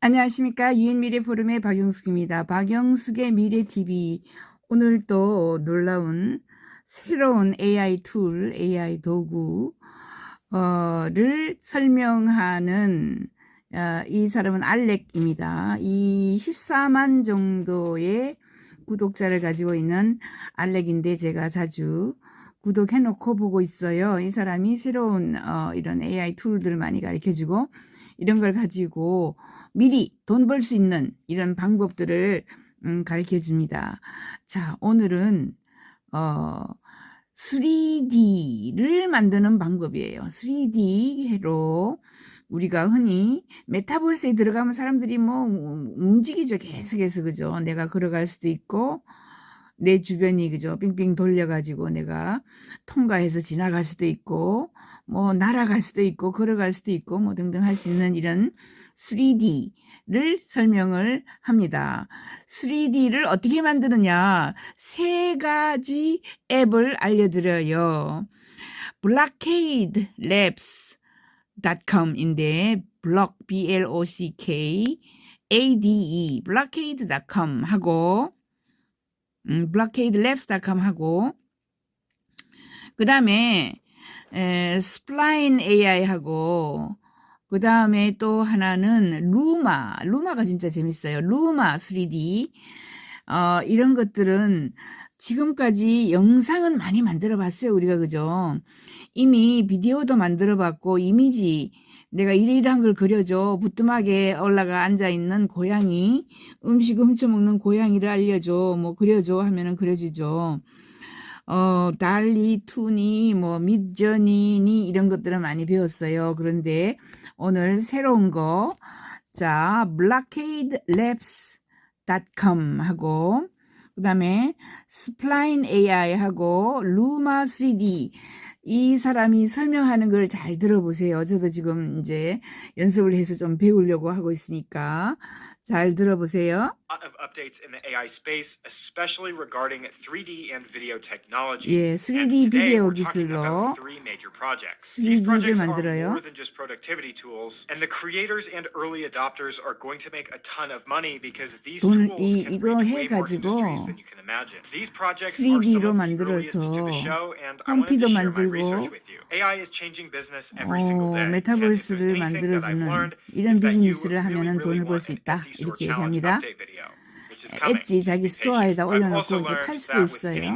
안녕하십니까. 유인미래 포럼의 박영숙입니다. 박영숙의 미래TV. 오늘 또 놀라운 새로운 AI 툴, AI 도구를 설명하는 이 사람은 알렉입니다. 이 14만 정도의 구독자를 가지고 있는 알렉인데 제가 자주 구독해놓고 보고 있어요. 이 사람이 새로운 이런 AI 툴들을 많이 가르쳐주고 이런 걸 가지고 미리 돈 벌 수 있는 이런 방법들을 가르쳐 줍니다. 자, 오늘은 3D를 만드는 방법이에요. 3D로 우리가 흔히 메타버스에 들어가면 사람들이 뭐 움직이죠. 계속해서, 그죠? 내가 걸어갈 수도 있고 내 주변이, 그죠? 빙빙 돌려가지고 내가 통과해서 지나갈 수도 있고 뭐 날아갈 수도 있고 걸어갈 수도 있고 뭐 등등 할 수 있는 이런 3D를 설명을 합니다. 3D를 어떻게 만드느냐, 세 가지 앱을 알려드려요. Stockade Labs.com인데 block, blockade, blockade.com 하고 Stockade Labs.com 하고 그 다음에 Spline AI 하고 그 다음에 또 하나는 루마가 진짜 재밌어요. 루마 3D. 이런 것들은 지금까지 영상은 많이 만들어 봤어요. 우리가, 그죠? 이미 비디오도 만들어 봤고, 이미지, 내가 이러이러한 걸 그려줘. 부뚜막에 올라가 앉아있는 고양이, 음식 훔쳐먹는 고양이를 알려줘. 뭐 그려줘 하면은 그려주죠. 달리, 투니, 뭐 midjourney 이런 것들은 많이 배웠어요. 그런데 오늘 새로운 거, 자, blockadelabs.com 하고 그 다음에 Spline AI 하고 Luma 3D, 이 사람이 설명하는 걸 잘 들어보세요. 저도 지금 이제 연습을 해서 좀 배우려고 하고 있으니까 잘 들어보세요. Of updates in the AI space, especially regarding 3D and video technology. 예, 3D 비디오 기술로 3D를 만들어요. More than just productivity tools, and the creators and early adopters are going to make a ton of money because these tools can 이거 reach way more 해가지고 industries than you can imagine. These projects are some 3D로 of the earliest 만들어서 to the show, and I wanted 홈피도 to share my 만들고 research with you. AI is changing business every single day. 메타버스를 만들어주는 이런 비즈니스를 하면은 돈을 벌 수 있다, 이렇게 얘기합니다. 엣지 자기 스토어에다 올려놓고 이제 팔 수도 있어요.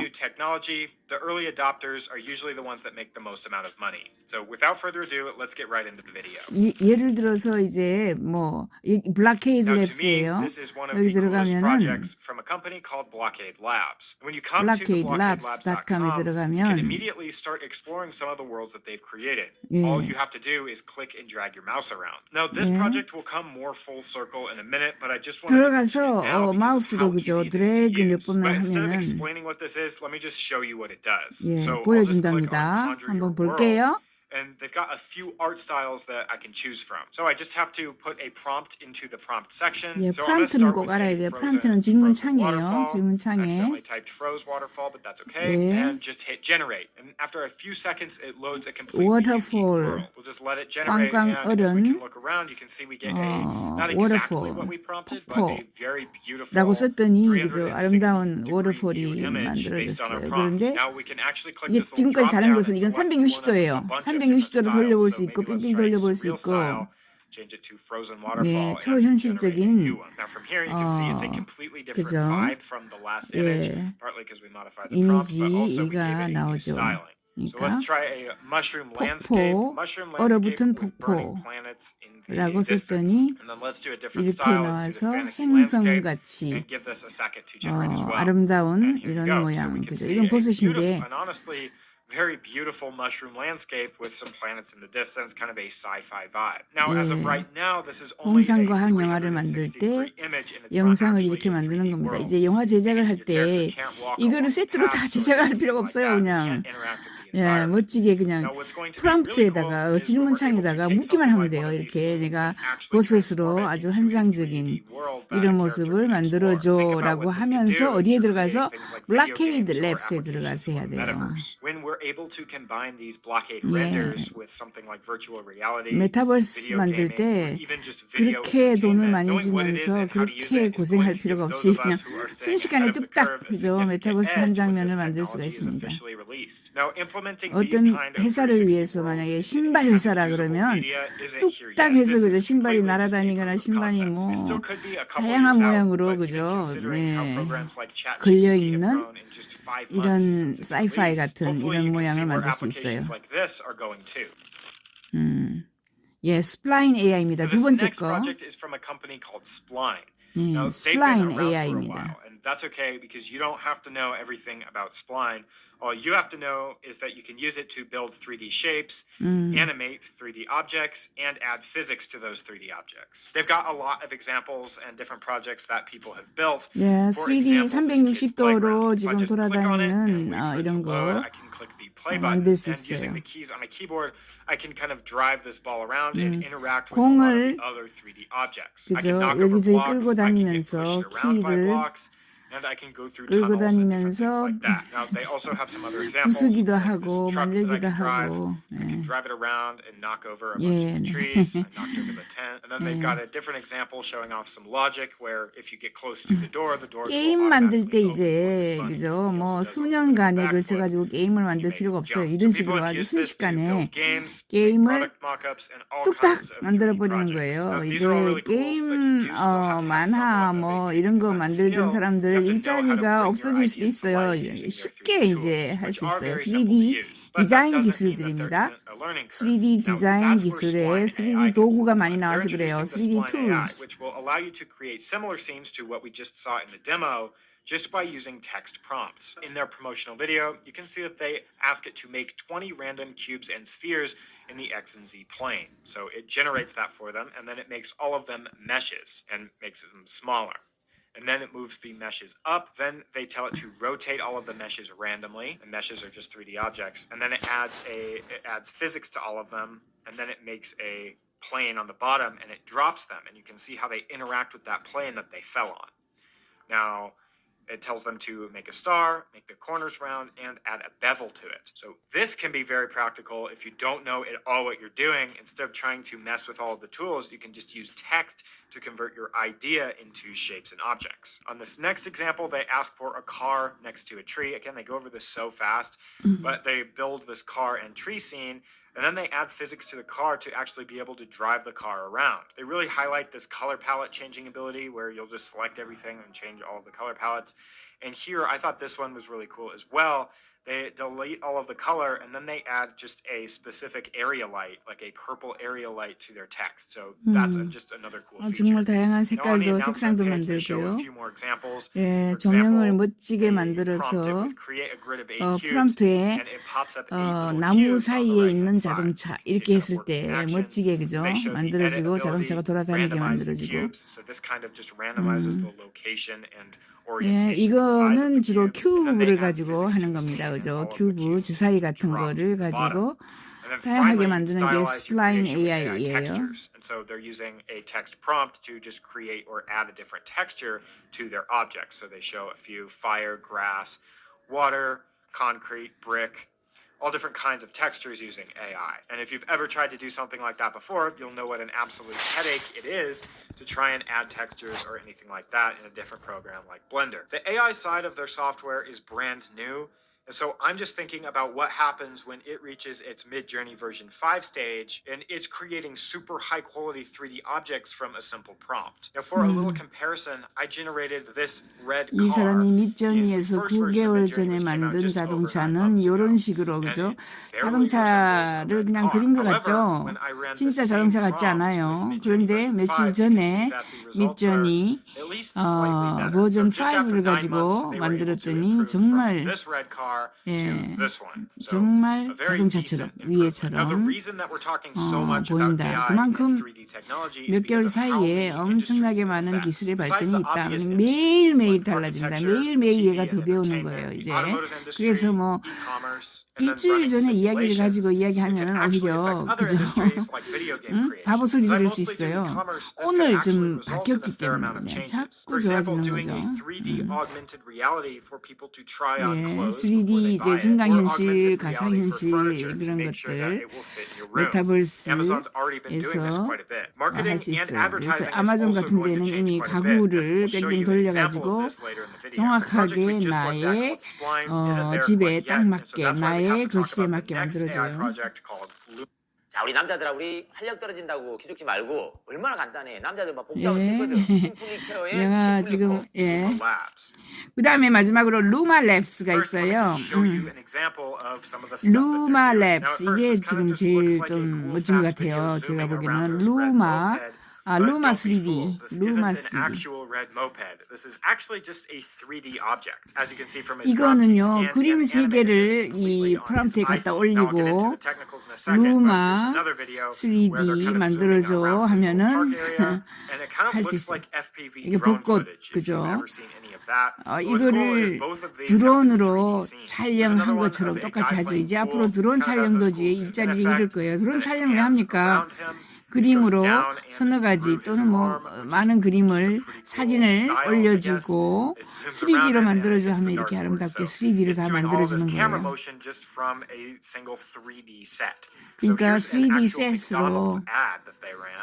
The early adopters are usually the ones that make the most amount of money. So without further ado, let's get right into the video. 예를 들어서 이제 뭐 블락케이드 랩스예요. 여기 들어가면은 from a company called Stockade Labs. When you come to blockadelabs.com에 you can immediately start exploring some of the worlds that they've created. All you have to do is click and drag your mouse around. Now this project will come more full circle in a minute, but I just want to 들어가서 마우스로, 그죠? 드래그 몇 번만 하면은 explaining what this is, let me just show you what it does. 예, So 보여준답니다. 한번 볼게요. And they've got a few art styles that I can choose from. So I just have to put a prompt into the prompt section. 예, So 프롬프트는 꼭 알아야 돼요. 프롬프트는 질문창이에요. 질문창에. Accidentally typed froze waterfall, but that's okay. 예. And just hit generate. And after a few seconds, it loads a completely waterfall. unique world. We'll just let it generate. 꽝꽝 And as we 얼음. can look around, you can see we get not exactly what we prompted, but a very beautiful 라고 썼더니, 그죠? 360 아름다운 degree 워터폴이 view image based on 만들어졌어요. our prompt. 그런데 Now we can actually click 이게 this little 지금까지 다른 drop 것은 down 이건 and select one of a 360도예요. bunch of different 360도로 styles. 돌려볼 수 So 있고 maybe let's 빙빙 try 돌려볼 수 surreal 있고. style, change it to frozen 네, waterfall, and 초현실적인 generate a new one. Now from here you can see it's a completely different 그죠? vibe from the last image, 예, partly because we modified the prompt, but also we gave 이미지가 it a new 나오죠. styling. So 그러니까 let's try a mushroom landscape. 폭포, Mushroom 얼어붙은 landscape with burning planets in the 폭포라고 distance. 썼더니 And then let's do a different 이렇게 style. Let's do 나와서 the fantasy landscape 행성같이 and give this a second to generate as well. 아름다운 And here we 이런 go. So 모양, we can 그죠? see 이건 a beautiful 버섯인데 and honestly very beautiful mushroom landscape with some planets in the distance, kind of a sci-fi vibe. Now, as of right now, this is only a 공상과학 영화를 만들 때 360 image and it's not 영상을 actually 이렇게 a 만드는 3D 겁니다. world. 이제 영화 제작을 할 Your character 때 can't walk 이거를 along 세트로 다 paths or 제작할 anything 필요가 like 없어요. that. You 그냥 can't interact with the 예, environment. 멋지게 그냥 Now, what's going to be really cool 프롬프트에다가 is when we're able to 질문창에다가 take 묻기만 something 하면 like 돼요. one of these 이렇게 scenes 내가 and actually transform 버섯으로 it 아주 into a 환상적인 3D world that 이런 a character 모습을 can explore. Think 만들어줘라고 about what this could 하면서 do 어디에 to 들어가서 create things like video 블락케이드 games or 랩스에 applications 들어가서 for 해야 the 돼요. metaverse. When we're able to combine these blockade renders with something like virtual reality, 메타버스 video 만들 gaming, 때 or even just video 그렇게 돈을 entertainment. 많이 Knowing what it is 주면서 and how to use 그렇게 it is 고생할 going to 필요가 give 없이 those of 그냥 us who are staying 순식간에 ahead of the 뚝딱 curve a 그죠? significant 메타버스 한 edge when 장면을 this 만들 수가 technology is 있습니다. officially released. Now, implementing these 어떤 kind of 회사를 360 위해서 worlds 만약에 into 신발 having 회사라 usable 그러면 media isn't here 뚝딱 yet. 해서 This 그죠? is 신발이 completely just a 날아다니거나 proof of 신발이 concept. 뭐 It still could be a couple 다양한 years out, 모양으로 but 그죠? even considering how 네. programs like 걸려 챗GPT have 있는 grown in just 5 months 이런 since its 사이파이 release, 같은 hopefully 이런 you can see 모양을 where 만들 수 있어요. applications like this are going too. 예, 스플라인 AI입니다. Now, 두 this 번째 next 거. project is from a company called Spline. Now, they've been 스플라인 around for a AI입니다. while, and that's okay because you don't have to know everything about Spline. All you have to know is that you can use it to build 3D shapes, animate 3D objects, and add physics to those 3D objects. They've got a lot of examples and different projects that people have built. 예, For 3D example, this kid's 360도로 playground. If I 지금 just click on it and 돌아다니는 wait for it 이런 to load, 거 I can click the play button, 만들 수 and using 있어요. the keys on my keyboard, I can kind of drive this ball around and interact with a lot of 공을 the other 3D objects. 그죠? I can knock over 여기저기 blocks, 끌고 I can get 다니면서 pushed around by 키를 blocks, and I can go through 끌고 tunnels and different things 다니면서 like that. Now they also have some other examples. 부수기도 Like 하고 this truck that I 만들기도 can drive. 하고. I can 예. drive it around and knock over a bunch 예, of 네. the trees. I knocked over the tent. And then they've got a different example showing off some logic where if you get close to the door will 게임 만들 때 automatically open 이제 for the sun. 그죠? He 뭐 also does a little bit of 수년간에 backflip. 걸쳐 가지고 게임을 You 만들 make 필요가 it 없어요. jump. 이런 So people 식으로 have 아주 used this to 순식간에 build games, make 게임을 product mock-ups, and all 뚝딱 kinds of 3D 만들어 버리는 projects. 거예요. Now, these 이제 are all really cool, but you 게임 do still have to have 만화 somewhat of 뭐 a 이런 거 3D 만들던 skill. 사람들 You have to know how to 일자리가 bring your 없어질 수도 ideas to 있어요. life using their 쉽게 3D 이제 tools, 할 which 수 are 있어요. very simple to 3D use. But that 디자인 doesn't mean that there 기술들입니다. isn't a learning curve. 3D Now, 디자인 that's where 기술에 Spline 3D AI comes 도구가 into 많이 play. They're 나와서 그래요. introducing 3D the Spline AI, tools. which will allow you to create similar scenes to what we just saw in the demo just by using text prompts. In their promotional video, you can see that they ask it to make 20 random cubes and spheres in the X and Z plane. So it generates that for them, and then it makes all of them meshes and makes them smaller. And then it moves the meshes up. Then they tell it to rotate all of the meshes randomly. The meshes are just 3D objects. And then it adds physics to all of them. And then it makes a plane on the bottom and it drops them. And you can see how they interact with that plane that they fell on. Now, it tells them to make a star, make the corners round, and add a bevel to it. So this can be very practical if you don't know at all what you're doing. Instead of trying to mess with all of the tools, you can just use text to convert your idea into shapes and objects. On this next example, they ask for a car next to a tree. Again, they go over this so fast, but they build this car and tree scene. And then they add physics to the car to actually be able to drive the car around. They really highlight this color palette changing ability where you'll just select everything and change all of the color palettes. And here, I thought this one was really cool as well. They delete all of the color and then they add just a specific area light, like a purple area light to their text. So that's just another cool feature. 정말 다양한 Now on the 색깔도 announcement 색상도 page, they show a 만들고요. few more examples. 예, For 조명을 example, 멋지게 they 만들어서 prompt it with create a grid of 8 cubes, 프롬프트에 and it pops up 8 little 나무 cubes on the 사이에 right-hand 있는 side. 자동차 You can see 이렇게 it 했을 kind of working 때 in action. 멋지게 그죠? They show the 만들어지고 edit 자동차가 ability, 돌아다니게 randomize the 만들어지고. cubes. So this kind of just randomizes the location and 예, orientation, size of 이거는 the 주로 cubes. And then they 큐브를 add 가지고 physics to 하는 the 겁니다. scene and 그죠? all of the 큐브 cubes 주사위 같은 drop 거를 to the bottom. 가지고 And then 다양하게 finally, 만드는 게 stylize your 스플라인 creation with AI AI예요. textures. And so they're using a text prompt to just create or add a different texture to their objects. So they show a few fire, grass, water, concrete, brick, all different kinds of textures using AI. And if you've ever tried to do something like that before, you'll know what an absolute headache it is to try and add textures or anything like that in a different program like Blender. The AI side of their software is brand new. And so I'm just thinking about what happens when it reaches its Mid-Journey version 5 stage and it's creating super high quality 3D objects from a simple prompt. Now for a little comparison, I generated this red 이 car. 사람이 in the 미전이에서 first version 9개월 of Mid-Journey, 전에 which came out 만든 just over 9 자동차는 months ago. 이런 식으로 And 그죠? it barely 자동차를 resembles a 그냥 red 그린 것 car. 같죠? However, when I ran the 진짜 same 자동차 같지 prompt with 않아요. Mid-Journey 그런데 version 며칠 5, you can see 전에 that the results are 미전이 at least slightly better. 버전 So just after 5를 9 가지고 months, they were able to 만들었더니 improve from 정말 this red car 예, to this one. So 정말 a very 자동차처럼 decent improvement. Now the 위에처럼 reason that we're talking so much about 보인다. AI 그만큼 and 3D 몇 개월 사이에 엄청나게 많은 기술의 발전이 있다. 매일매일 달라진다. 매일매일 얘가 더 배우는 거예요, 이제. 그래서 뭐 일주일 전에 이야기를 가지고 이야기하면은 오히려 그죠? 응? 바보 소리 들을 수 있어요. 오늘 좀 바뀌었기 때문에 자꾸 좋아지는 거죠. 예, 3D 이제 증강현실, 가상현실 그런 것들 메타버스에서 할 수 있어요. 그래서 아마존 같은 데는 이미 가구를 뺑뺑 돌려가지고 정확하게 나의 집에 딱 맞게 나의 거실에 맞게 만들어줘요. 자, 우리 남자들아, 우리 활력 떨어진다고 기죽지 말고 얼마나 간단해. 남자들 막 복잡한 싫거든. 심플리 케어에 내가 지금 그 다음에 마지막으로 루마 랩스가 있어요. 루마 랩스 이게 지금 제일 좀 멋진 것 같아요. 제가 보기에는 루마 3D, 루마 3D. 이거는요 그림 세 개를 이 프롬프트에 갖다 올리고 루마 3D 만들어줘 하면은 할 수 있어요. 이게 벚꽃 그죠? 이거를 드론으로 촬영한 것처럼 똑같이 하죠. 이제 앞으로 드론 촬영도 이제 일자리를 잃을 거예요. 드론 촬영을 왜 합니까? 그림으로 서너 가지 또는 뭐 많은 그림을 사진을 올려주고 3D로 만들어줘 하면 이렇게 아름답게 3D로 다 만들어주는 거예요. 그러니까 3D 셋으로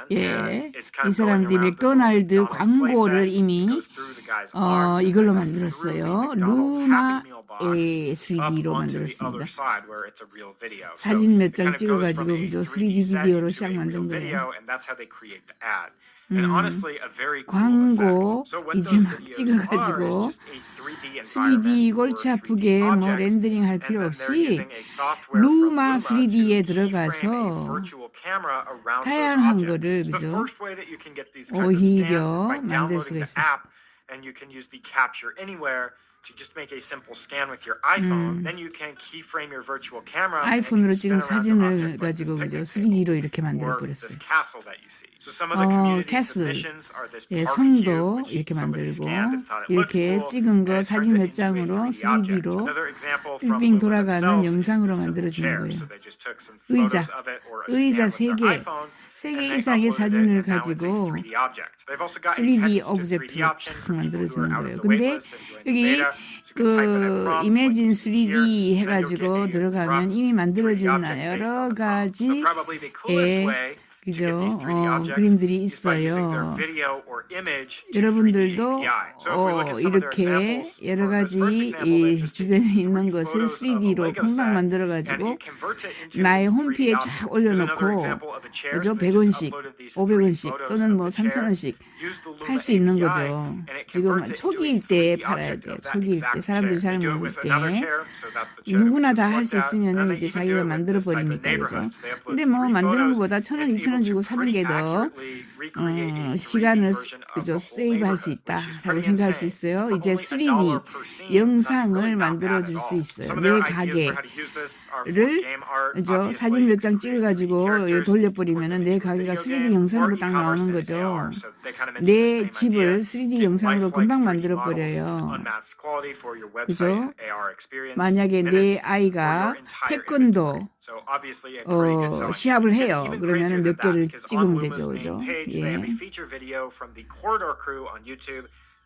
이 사람들이 맥도날드 광고를 이미 이걸로 만들었어요. 루마 3D로 만들었습니다. 사진 몇 장 찍어가지고 그죠? 3D 비디오로 시작 만든 거예요. 광고 이제 막 찍어가지고 3D 골치 아프게 뭐 렌더링 할 필요 없이 루마 3D에 들어가서 다양한 거를 그죠? 오히려 만들 수가 있어요. To just make a simple scan with your iPhone, then you can keyframe your virtual camera. 아이폰으로 찍은 사진을 가지고 그죠 3D로 이렇게 만들어 버렸어요. 캐슬, 성도 이렇게 만들고 이렇게 찍은 거 사진 몇 장으로 3D로 빙빙 돌아가는 영상으로 만들어 주는 거예요. 의자 3개 이상의 사진을 가지고 3D 오브젝트로 쫙 만들어주는 거예요. 근데 여기 그 이미진 3D 해가지고 들어가면 이미 만들어진 여러 가지의 그죠? 그림들이 있어요. 여러분들도 이렇게 여러 가지 이 주변에 있는 것을 3D로 금방 만들어가지고 나의 홈피에 쫙 올려놓고 그죠? 100원씩, 500원씩 또는 뭐 3,000원씩 팔 수 있는 거죠. 지금 초기일 때 팔아야 돼요. 초기일 때 사람들이 잘 모를 때 누구나 다 할 수 있으면 이제 자기가 만들어 버리니까 그죠? 근데 뭐 만드는 것보다 1,000원, 2,000원 주고 사는 게 더 시간을 그죠 세이브할 수 있다라고 생각할 수 있어요. 이제 3D 영상을 만들어 줄 수 있어요. 내 가게를 그죠 사진 몇 장 찍어가지고 돌려버리면은 내 가게가 3D 영상으로 딱 나오는 거죠. 내 집을 3D 영상으로 금방 만들어 버려요. 그죠? 만약에 내 아이가 태권도 시합을 해요. 그러면은 몇 개를 찍으면 되죠, 그죠? 예.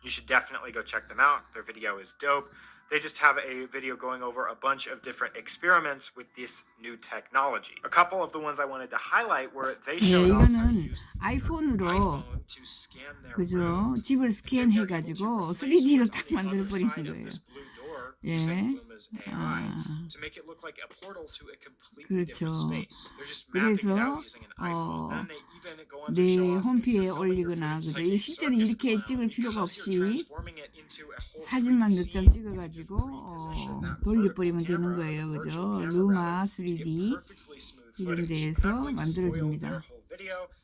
You should definitely go check them out. Their video is dope. They just have a video going over a bunch of different experiments with this new technology. A couple of the ones I wanted to highlight were they showed 이거는 아이폰으로 그죠? 집을 스캔해가지고 3D로 딱 만들어 버리는 거예요. 예. 그렇죠. 그래서 내 홈피에 올리거나 그죠? 이거 실제로 이렇게 찍을 필요가 없이 사진만 몇 장 찍어가지고 돌려버리면 되는 거예요, 그죠? 루마 3D 이런 데에서 만들어줍니다.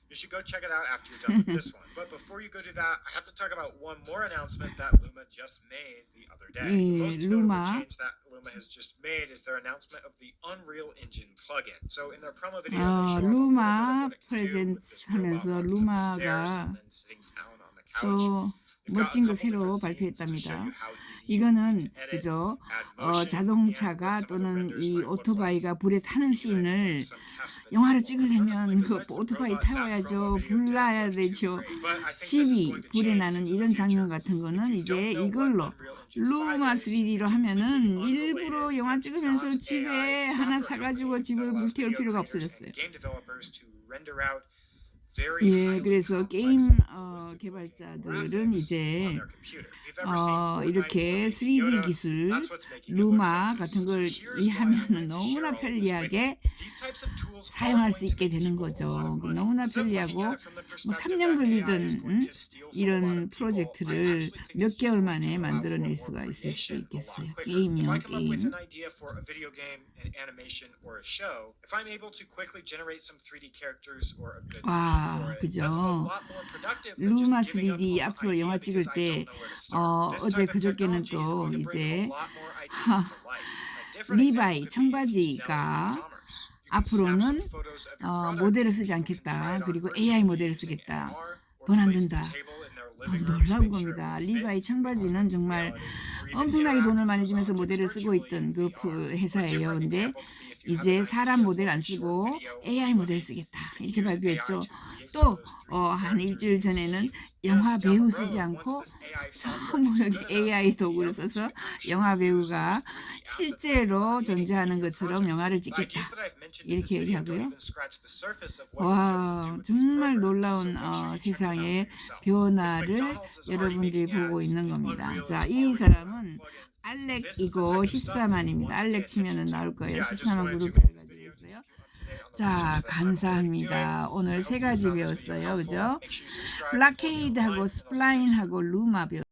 You should go check it out after you're done with this one. But before you go do that, I have to talk about one more announcement that Luma just made the other day. The most notable Luma. change that Luma has just made is their announcement of the Unreal Engine plugin. So in their promo video, they show off a little bit of 루마 what it can do with 프레젠츠 this robot 하면서 walking up the stairs 루마가 and then sitting down on the couch. 또 They've got a 멋진 거 couple 새로 different scenes to show 발표했답니다. you how easy it is 이거는 to edit, 그죠? add motion, 자동차가 and what some of the 또는 renders 이 might look like. 오토바이가 불에 타는 씬을 Some cast of 영화로 people. 찍으려면 Honestly, 그 besides the 오토바이 robot, that 타와야죠. promo video 불 didn't 나야 look too 되죠. great. But I think this is 집이 going to 불에 change 나는 in the 이런 future. 장면 같은 거는 If you 이제 don't know what 이걸로 Unreal Engine 5 루마 is, 3D로 it's 하면은 completely 일부러 unrelated 영화 and 찍으면서 not 집에 AI 하나 software 사가지고 company 집을 that allows 불태울 video 필요가 creators 없어졌어요. and game developers to render out very 예, highly 그래서 complex 게임 and realistic 개발자들은 graphics 이제 on their computer. If you've ever seen Fortnite 이렇게 or 3D Yoda, 기술, that's what's making it look so 루마 good. 같은 걸 So here's why I 이해하면은 wanted to 너무나 share all of this with 편리하게 you. These types of tools are 사용할 수 going to 있게 make 되는 people a lot 거죠. of money. 너무나 Instead of looking 편리하고 at it from the 뭐 perspective 3년 that AI is 걸리든 going to steal from a lot 이런 of people, I 프로젝트를 actually think 몇 it's 개월 going 만에 to allow for 만들어낼 more 수가 있을 수도 creation a lot 있겠어요. quicker. If 게임이요, I come up with 게임. an idea for a video game, an animation, or a show, if I'm able to quickly generate some 3D characters or a good scene 와, for it, 그죠? that's a lot more productive than 루마 just giving up 3D on the 앞으로 idea 영화 because 찍을 I 때 don't know where to start. This 어제 type of 그저께는 technology is 또 going to bring 이제 a lot more ideas to life. A different 리바이 example could be selling 청바지가 e-commerce. You can snap 앞으로는 some photos of your product, 모델을 and 쓰지 people can try 않겠다. it on 그리고 virtually AI 모델을 using 쓰겠다. AR, or 돈 안 place the 든다. table in their 더 living room to 놀라운 make sure 겁니다. it will 리바이 fit 청바지는 on 정말 reality, or even 엄청나게 돈을 interact 많이 with 주면서 objects 모델을 쓰고 virtually 있던 in 그 VR. 회사예요. A different 근데 example could be if you have 이제 an 사람 idea 모델 for 안 a short 쓰고 video or AI 모델 movie, 쓰겠다. you can 이렇게 use AI 발표했죠. to create some 또 of those 3D 한 characters 일주일 and 전에는 scenes. 영화 And down 배우 the 쓰지 road, 않고 once this AI software 전부 gets 여기 good enough, AI we'll be 도구를 able to 써서 actually 영화 use those 배우가 3D assets 실제로 that are 존재하는 in your 것처럼 projects. 영화를 The 찍겠다. ideas that I've mentioned in 이렇게 this video don't 얘기하고요. even scratch the surface of what you'll be able to do 와, with these 정말 programs. So 놀라운 make sure you check it out 세상의 for yourself. If 변화를 McDonald's is already 여러분들이 making 보고 ads, 있는 and 겁니다. Unreal is 자, 이 already 사람은 running plugins, this is the 알렉이고 type of stuff that you 14만입니다. want to 알렉 pay 치면은 attention to. 나올 So 거예요. yeah, I just 14만 wanted to 구독자를 make this 가지고 video to 있어요. keep you up to date on the 자, research that I'm already doing. 감사합니다. I 오늘 hope 세 you 가지 found this video 배웠어요. helpful. 그죠? Make sure you subscribe, follow me 블락헤이드하고 online, and I'll see you next time. 스플라인하고 루마 배웠어요.